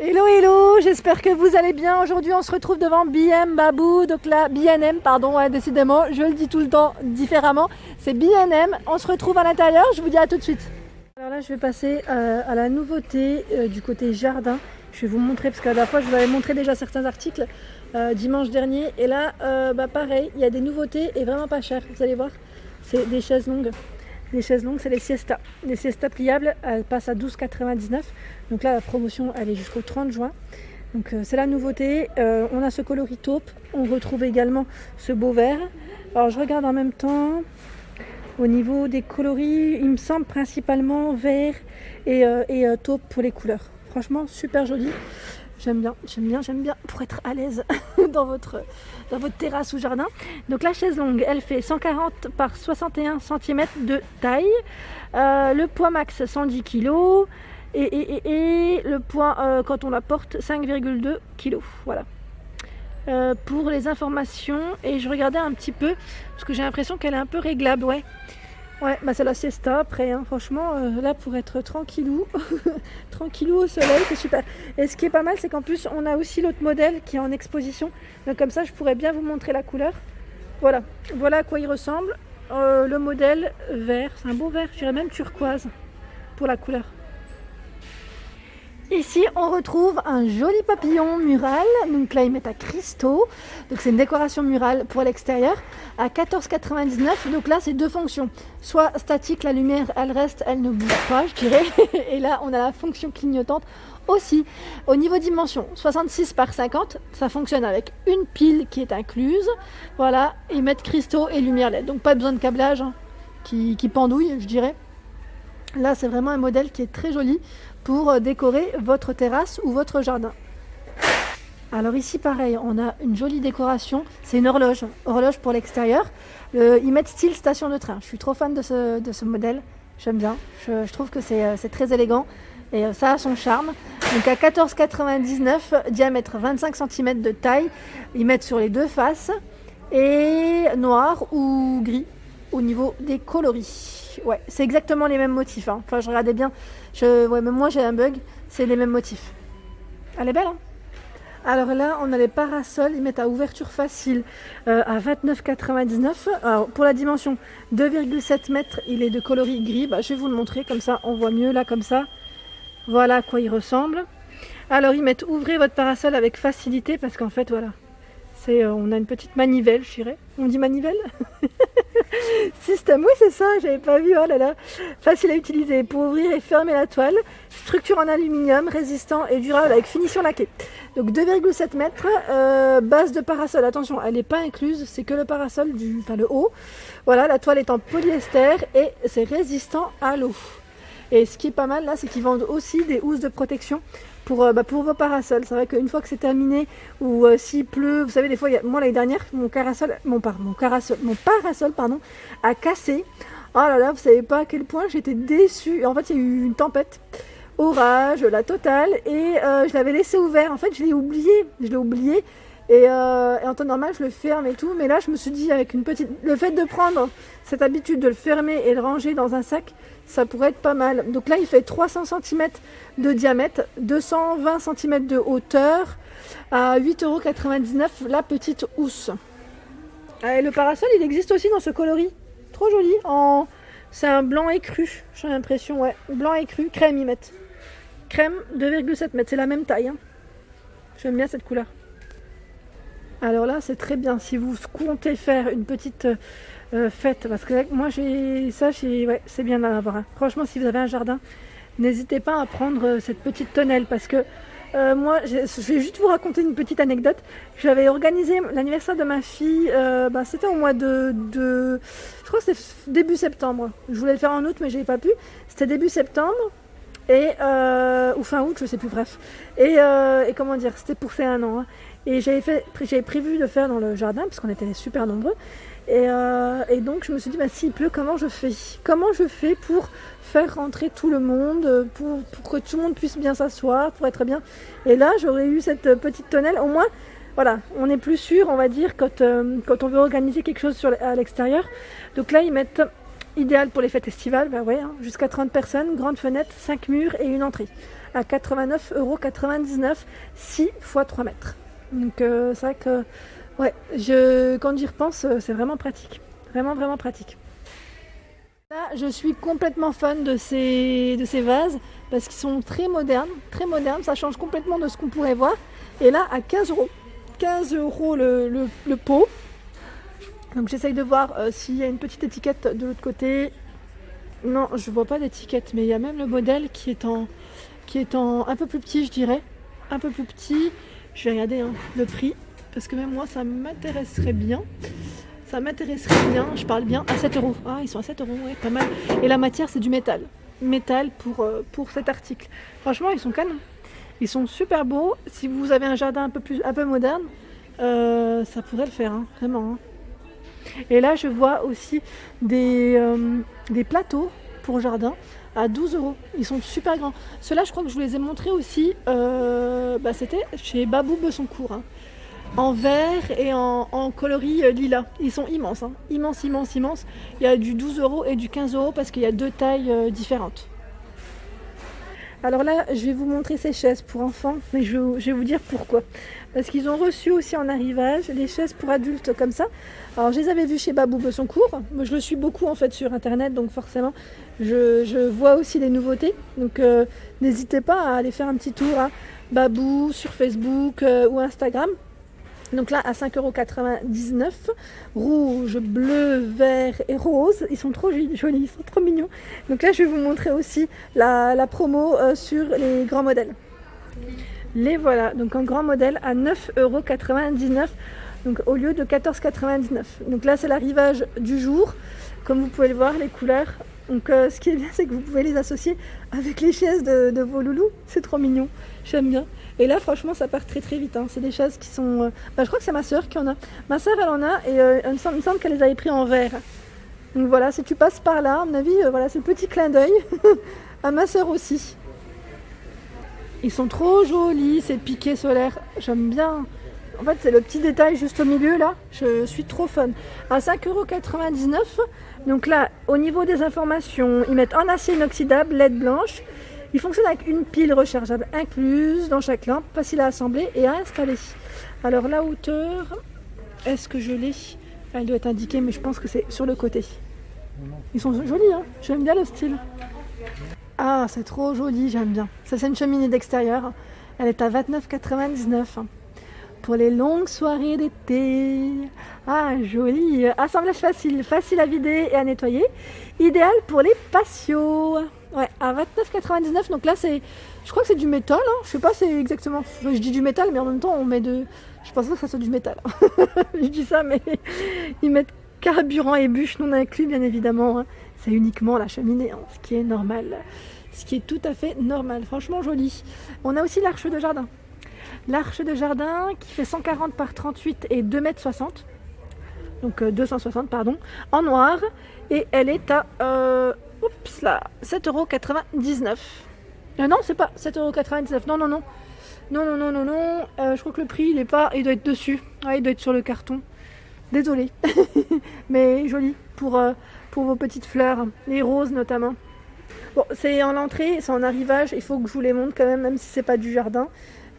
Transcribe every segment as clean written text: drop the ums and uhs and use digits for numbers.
Hello hello, j'espère que vous allez bien. Aujourd'hui on se retrouve devant B&M Babou, donc là B&M pardon, ouais, décidément je le dis tout le temps différemment, c'est B&M, on se retrouve à l'intérieur, je vous dis à tout de suite. Alors là je vais passer à la nouveauté du côté jardin, je vais vous montrer parce que la dernière fois je vous avais montré déjà certains articles dimanche dernier et là pareil, il y a des nouveautés et vraiment pas cher, vous allez voir, c'est des chaises longues. Les chaises longues, c'est les siestas. Les siestas pliables, elles passent à 12,99 €. Donc là, la promotion, elle est jusqu'au 30 juin. Donc c'est la nouveauté. On a ce coloris taupe. On retrouve également ce beau vert. Alors je regarde en même temps. Au niveau des coloris, il me semble principalement vert et taupe pour les couleurs. Franchement, super joli. J'aime bien pour être à l'aise dans votre terrasse ou jardin. Donc la chaise longue, elle fait 140 par 61 cm de taille. Le poids max 110 kg et le poids quand on la porte 5,2 kg. Voilà. Pour les informations, et je regardais un petit peu parce que j'ai l'impression qu'elle est un peu réglable, ouais. Ouais, bah c'est la siesta après, hein. Franchement, là pour être tranquillou, tranquillou au soleil, c'est super. Et ce qui est pas mal, c'est qu'en plus, on a aussi l'autre modèle qui est en exposition. Donc comme ça, je pourrais bien vous montrer la couleur. Voilà, voilà à quoi il ressemble. Le modèle vert, c'est un beau vert, je dirais même turquoise pour la couleur. Ici, on retrouve un joli papillon mural. Donc là, ils mettent à cristaux. Donc c'est une décoration murale pour l'extérieur à 14,99 €. Donc là, c'est deux fonctions. Soit statique, la lumière, elle reste, elle ne bouge pas, je dirais. Et là, on a la fonction clignotante aussi. Au niveau dimension, 66 par 50, ça fonctionne avec une pile qui est incluse. Voilà, ils mettent cristaux et lumière LED. Donc pas besoin de câblage hein, qui pendouille, je dirais. Là, c'est vraiment un modèle qui est très joli pour décorer votre terrasse ou votre jardin. Alors ici, pareil, on a une jolie décoration. C'est une horloge pour l'extérieur. Ils mettent style station de train. Je suis trop fan de ce modèle. J'aime bien. Je trouve que c'est très élégant et ça a son charme. Donc à 14,99 €, diamètre 25 cm de taille. Ils mettent sur les deux faces et noir ou gris au niveau des coloris. Ouais, c'est exactement les mêmes motifs. Hein. Enfin, je regardais bien. Ouais, même moi, j'ai un bug. C'est les mêmes motifs. Elle est belle, hein. Alors là, on a les parasols. Ils mettent à ouverture facile à 29,99 €. Alors, pour la dimension 2,7 m, il est de coloris gris. Bah, je vais vous le montrer. Comme ça, on voit mieux là, comme ça. Voilà à quoi il ressemble. Alors, ils mettent ouvrez votre parasol avec facilité parce qu'en fait, voilà. On a une petite manivelle, je dirais. On dit manivelle. Système, oui c'est ça, j'avais pas vu, oh là là. Facile à utiliser pour ouvrir et fermer la toile. Structure en aluminium, résistant et durable avec finition laquée. Donc 2,7 m, base de parasol, attention, elle n'est pas incluse, c'est que le parasol, le haut. Voilà, la toile est en polyester et c'est résistant à l'eau. Et ce qui est pas mal là, c'est qu'ils vendent aussi des housses de protection pour vos parasols. C'est vrai qu'une fois que c'est terminé ou s'il pleut, vous savez, des fois, moi l'année dernière, mon parasol a cassé. Oh là là, vous savez pas à quel point j'étais déçue. En fait, il y a eu une tempête, orage, la totale, et je l'avais laissé ouvert. En fait, je l'ai oublié. Et en temps normal, je le ferme et tout. Mais là, je me suis dit, le fait de prendre cette habitude de le fermer et le ranger dans un sac, ça pourrait être pas mal. Donc là, il fait 300 cm de diamètre, 220 cm de hauteur, à 8,99 € la petite housse. Et le parasol, il existe aussi dans ce coloris. Trop joli. C'est un blanc écru, j'ai l'impression. Ouais, blanc écru, crème, ils mettent. Crème, 2,7 m, c'est la même taille. Hein. J'aime bien cette couleur. Alors là, c'est très bien. Si vous comptez faire une petite fête, parce que moi, c'est bien d'en avoir un. Franchement, si vous avez un jardin, n'hésitez pas à prendre cette petite tonnelle, parce que moi, je vais juste vous raconter une petite anecdote. J'avais organisé l'anniversaire de ma fille, c'était au mois je crois que c'était début septembre. Je voulais le faire en août, mais j'avais pas pu. C'était début septembre. Ou fin août, je sais plus, bref. Et comment dire, c'était pour faire un an. Hein. Et j'avais prévu de faire dans le jardin, parce qu'on était super nombreux. Et donc je me suis dit, s'il pleut, comment je fais pour faire rentrer tout le monde, pour que tout le monde puisse bien s'asseoir, pour être bien. Et là, j'aurais eu cette petite tonnelle. Au moins, voilà, on est plus sûr, on va dire, quand on veut organiser quelque chose à l'extérieur. Donc là, ils mettent idéal pour les fêtes estivales, jusqu'à 30 personnes, grande fenêtre, 5 murs et une entrée. à 89,99 €, 6 x 3 mètres. Donc c'est vrai que ouais, quand j'y repense, c'est vraiment pratique. Vraiment, vraiment pratique. Là, je suis complètement fan de ces vases parce qu'ils sont très modernes, ça change complètement de ce qu'on pourrait voir. Et là, à 15 €. 15 € le pot. Donc j'essaye de voir s'il y a une petite étiquette de l'autre côté. Non, je vois pas d'étiquette, mais il y a même le modèle qui est en un peu plus petit, je dirais. Un peu plus petit. Je vais regarder le prix, parce que même moi, ça m'intéresserait bien. Je parle bien, à 7 €. Ah, ils sont à 7 €, ouais, pas mal. Et la matière, c'est du métal. Métal pour cet article. Franchement, ils sont canons. Ils sont super beaux. Si vous avez un jardin un peu moderne, ça pourrait le faire, vraiment. Et là, je vois aussi des plateaux pour jardin à 12 €. Ils sont super grands. Ceux-là, je crois que je vous les ai montrés aussi. C'était chez Babou Besoncourt. En vert et en coloris lilas. Ils sont immenses. Immenses. Il y a du 12 € et du 15 € parce qu'il y a 2 tailles différentes. Alors là, je vais vous montrer ces chaises pour enfants, mais je vais vous dire pourquoi. Parce qu'ils ont reçu aussi en arrivage les chaises pour adultes comme ça. Alors je les avais vues chez Babou Besoncourt. Moi je le suis beaucoup en fait sur internet, donc forcément je vois aussi les nouveautés. Donc n'hésitez pas à aller faire un petit tour à Babou sur Facebook ou Instagram. Donc là à 5,99 €, rouge, bleu, vert et rose. Ils sont trop jolis, ils sont trop mignons. Donc là je vais vous montrer aussi la promo sur les grands modèles. Les voilà, donc en grand modèle à 9,99 €, donc au lieu de 14,99 €. Donc là c'est l'arrivage du jour. Comme vous pouvez le voir, les couleurs. Donc ce qui est bien, c'est que vous pouvez les associer avec les chaises de vos loulous. C'est trop mignon, j'aime bien. Et là franchement ça part très vite. C'est des chaises qui sont... je crois que c'est ma soeur qui en a. Ma soeur elle en a et il me semble qu'elle les avait pris en vert. Donc voilà, si tu passes par là, à mon avis, voilà, c'est le petit clin d'œil à ma soeur aussi. Ils sont trop jolis, ces piquets solaires, j'aime bien. En fait, c'est le petit détail juste au milieu là, je suis trop fan. À 5,99 €. Donc là, au niveau des informations, ils mettent en acier inoxydable, LED blanche. Il fonctionne avec une pile rechargeable incluse dans chaque lampe, facile à assembler et à installer. Alors la hauteur, est-ce que je l'ai? Elle doit être indiquée, mais je pense que c'est sur le côté. Ils sont jolis, j'aime bien le style. Ah, c'est trop joli, j'aime bien. Ça, c'est une cheminée d'extérieur. Elle est à 29,99 € pour les longues soirées d'été. Ah, joli. Assemblage facile à vider et à nettoyer. Idéal pour les patios. Ouais, à 29,99 €. Donc là, je crois que c'est du métal. Je sais pas, c'est exactement... Je dis du métal, mais en même temps, on met de... Je pense pas que ça soit du métal. Je dis ça, mais ils mettent carburant et bûche non inclus, bien évidemment. C'est uniquement la cheminée, ce qui est normal. Ce qui est tout à fait normal. Franchement, joli. On a aussi l'arche de jardin. L'arche de jardin qui fait 140 par 38 et 2,60 m. Donc 260, pardon. En noir. Et elle est à 7,99 €. Non, c'est pas 7,99 €. Non. Non. Je crois que le prix, il doit être dessus. Il doit être sur le carton. Désolée. Mais joli pour vos petites fleurs. Les roses notamment. Bon, c'est en entrée, c'est en arrivage. Il faut que je vous les montre quand même si c'est pas du jardin.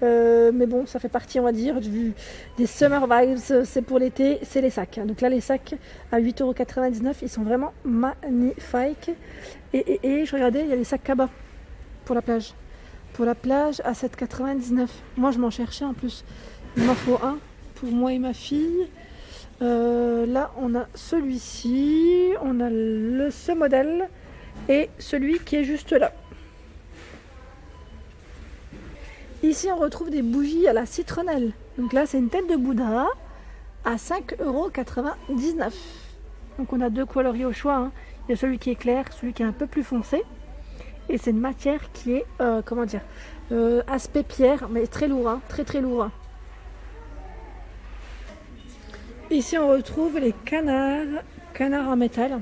Mais bon, ça fait partie, on va dire, des summer vibes. C'est pour l'été, c'est les sacs. Donc là, les sacs à 8,99 €, ils sont vraiment magnifiques. Et je regardais, il y a les sacs Kaba pour la plage. Pour la plage à 7,99 €. Moi, je m'en cherchais en plus. Il m'en faut un pour moi et ma fille. Là, on a celui-ci, on a ce modèle et celui qui est juste là. Ici, on retrouve des bougies à la citronnelle. Donc là, c'est une tête de Bouddha à 5,99 €. Donc on a deux coloris au choix. Il y a celui qui est clair, celui qui est un peu plus foncé. Et c'est une matière qui est, aspect pierre, mais très lourd, très lourd. Ici, on retrouve les canards en métal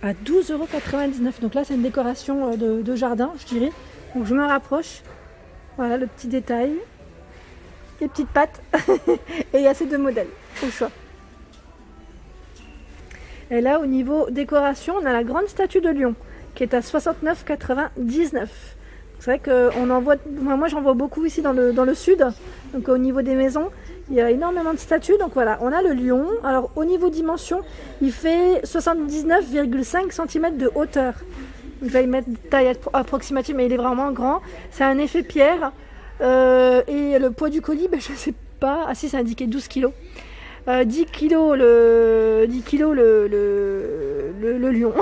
à 12,99 €. Donc là, c'est une décoration de jardin, je dirais. Donc je me rapproche. Voilà le petit détail. Les petites pattes. Et il y a ces deux modèles au choix. Et là, au niveau décoration, on a la grande statue de lion qui est à 69,99 €. C'est vrai qu'on en voit, moi j'en vois beaucoup ici dans le sud, donc au niveau des maisons, il y a énormément de statues. Donc voilà, on a le lion. Alors au niveau dimension, il fait 79,5 cm de hauteur. Donc là, il met taille approximative, mais il est vraiment grand. C'est un effet pierre. Et le poids du colis, je ne sais pas. Ah si, c'est indiqué 12 kg. 10 kg le lion.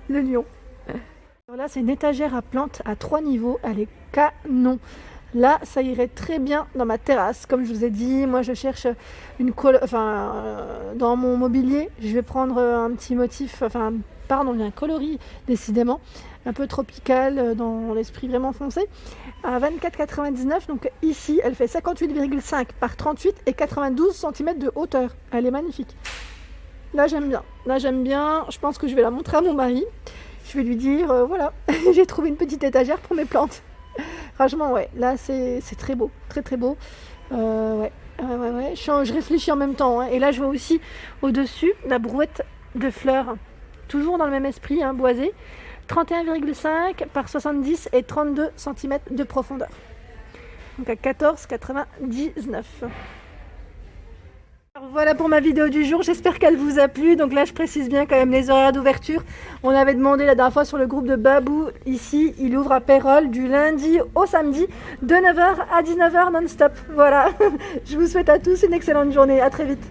Le lion. Alors là, c'est une étagère à plantes à 3 niveaux. Elle est canon. Là, ça irait très bien dans ma terrasse. Comme je vous ai dit, moi, je cherche dans mon mobilier, je vais prendre un petit motif, il y a un coloris, décidément, un peu tropical, dans l'esprit vraiment foncé, à 24,99. Donc ici, elle fait 58,5 par 38 et 92 cm de hauteur. Elle est magnifique. Là, j'aime bien. Je pense que je vais la montrer à mon mari. Je vais lui dire, voilà, j'ai trouvé une petite étagère pour mes plantes. Franchement, ouais, là, c'est très beau. Très, très beau. Ouais. Je réfléchis en même temps. Hein. Et là, je vois aussi au-dessus la brouette de fleurs. Toujours dans le même esprit, hein, boisé. 31,5 par 70 et 32 cm de profondeur. Donc à 14,99. Alors voilà pour ma vidéo du jour, j'espère qu'elle vous a plu. Donc là je précise bien quand même les horaires d'ouverture. On avait demandé la dernière fois sur le groupe de Babou, ici il ouvre à Pérols du lundi au samedi de 9h à 19h non-stop. Voilà, je vous souhaite à tous une excellente journée, à très vite.